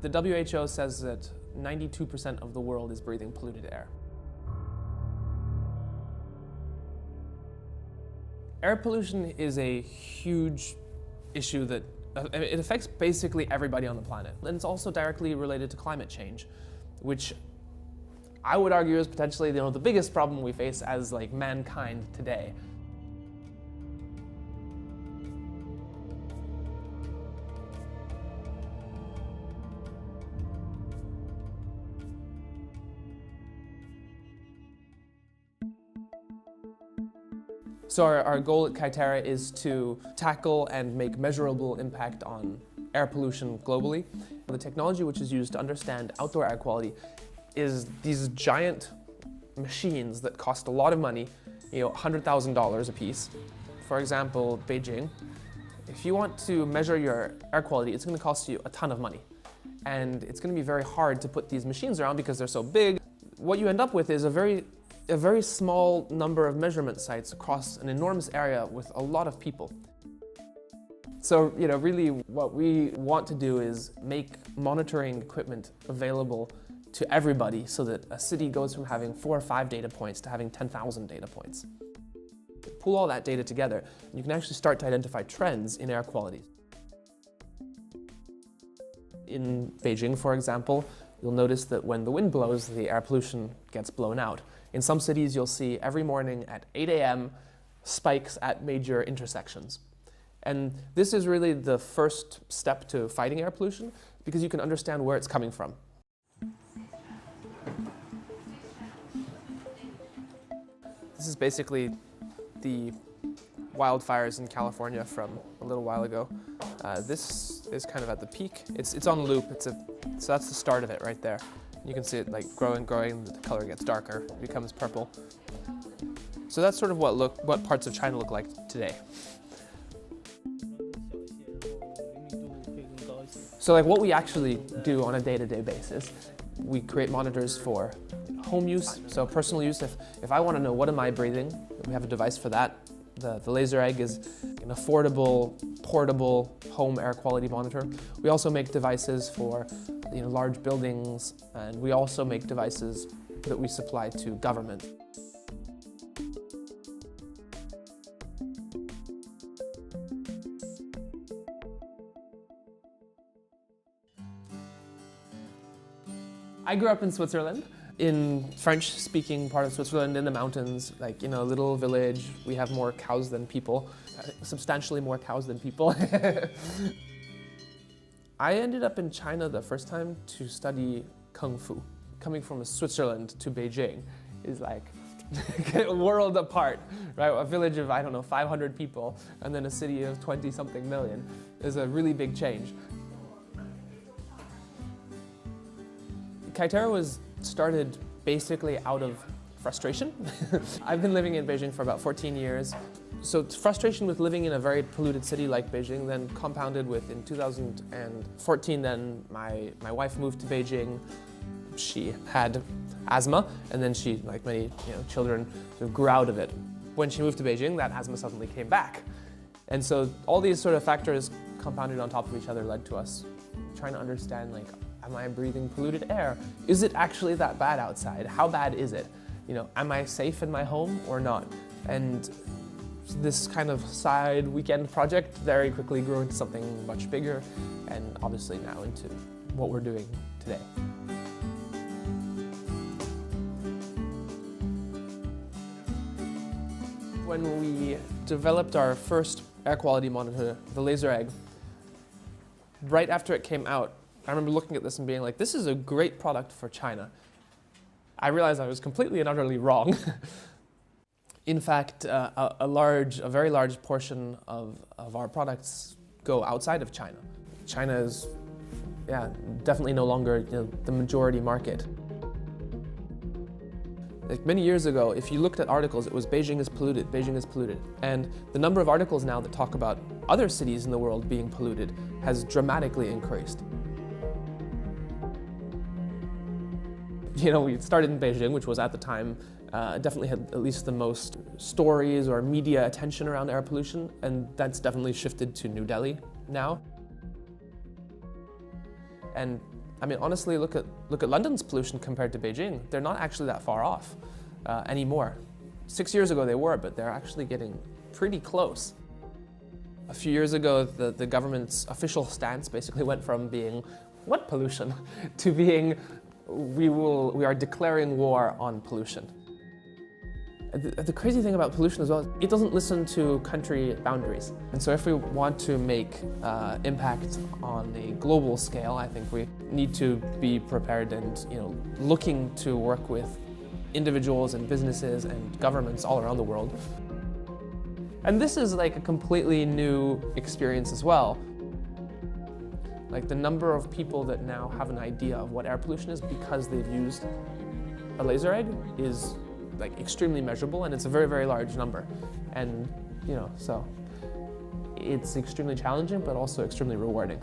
The WHO says that 92% of the world is breathing polluted air. Air pollution is a huge issue that it affects basically everybody on the planet. And it's also directly related to climate change, which I would argue is potentially the biggest problem we face as mankind today. So our goal at Kaiterra is to tackle and make measurable impact on air pollution globally. The technology which is used to understand outdoor air quality is these giant machines that cost a lot of money, $100,000 a piece. For example, Beijing. If you want to measure your air quality, it's going to cost you a ton of money. And it's going to be very hard to put these machines around because they're so big. What you end up with is a very small number of measurement sites across an enormous area with a lot of people. So, really what we want to do is make monitoring equipment available to everybody so that a city goes from having 4 or 5 data points to having 10,000 data points. Pull all that data together, and you can actually start to identify trends in air quality. In Beijing, for example, you'll notice that when the wind blows, the air pollution gets blown out. In some cities, you'll see every morning at 8 a.m. spikes at major intersections. And this is really the first step to fighting air pollution because you can understand where it's coming from. This is basically the wildfires in California from a little while ago. This is kind of at the peak. It's on loop. So that's the start of it right there. You can see it growing, the color gets darker, it becomes purple. So that's sort of what parts of China look like today. So what we actually do on a day-to-day basis, we create monitors for home use, so personal use. If I want to know what am I breathing, we have a device for that. The laser egg is an affordable, portable home air quality monitor. We also make devices for large buildings, and we also make devices that we supply to government. I grew up in Switzerland, in French-speaking part of Switzerland, in the mountains, a little village. We have more cows than people, substantially more cows than people. I ended up in China the first time to study Kung Fu. Coming from Switzerland to Beijing is a world apart, right? A village of, 500 people, and then a city of 20-something million is a really big change. Kaiterra was started basically out of frustration. I've been living in Beijing for about 14 years. So frustration with living in a very polluted city like Beijing, then compounded with, in 2014, then my wife moved to Beijing. She had asthma, and then she, like many children, sort of grew out of it. When she moved to Beijing, that asthma suddenly came back. And so all these sort of factors compounded on top of each other led to us trying to understand, am I breathing polluted air? Is it actually that bad outside? How bad is it? Am I safe in my home or not? And this kind of side weekend project very quickly grew into something much bigger, and obviously now into what we're doing today. When we developed our first air quality monitor, the laser egg, right after it came out, I remember looking at this and being like, this is a great product for China. I realized I was completely and utterly wrong. In fact, a very large portion of our products go outside of China. China is, definitely no longer the majority market. Many years ago, if you looked at articles, it was Beijing is polluted, Beijing is polluted. And the number of articles now that talk about other cities in the world being polluted has dramatically increased. We started in Beijing, which was at the time definitely had at least the most stories or media attention around air pollution, and that's definitely shifted to New Delhi now. And I mean, honestly, look at London's pollution compared to Beijing. They're not actually that far off anymore. 6 years ago they were, but they're actually getting pretty close. A few years ago, the government's official stance basically went from being, what pollution, to being, we are declaring war on pollution. The crazy thing about pollution as well is it doesn't listen to country boundaries. And so if we want to make impact on a global scale, I think we need to be prepared and looking to work with individuals and businesses and governments all around the world. And this is like a completely new experience as well. Like the number of people that now have an idea of what air pollution is because they've used a laser egg is like extremely measurable, and it's a very, very large number. And so it's extremely challenging, but also extremely rewarding.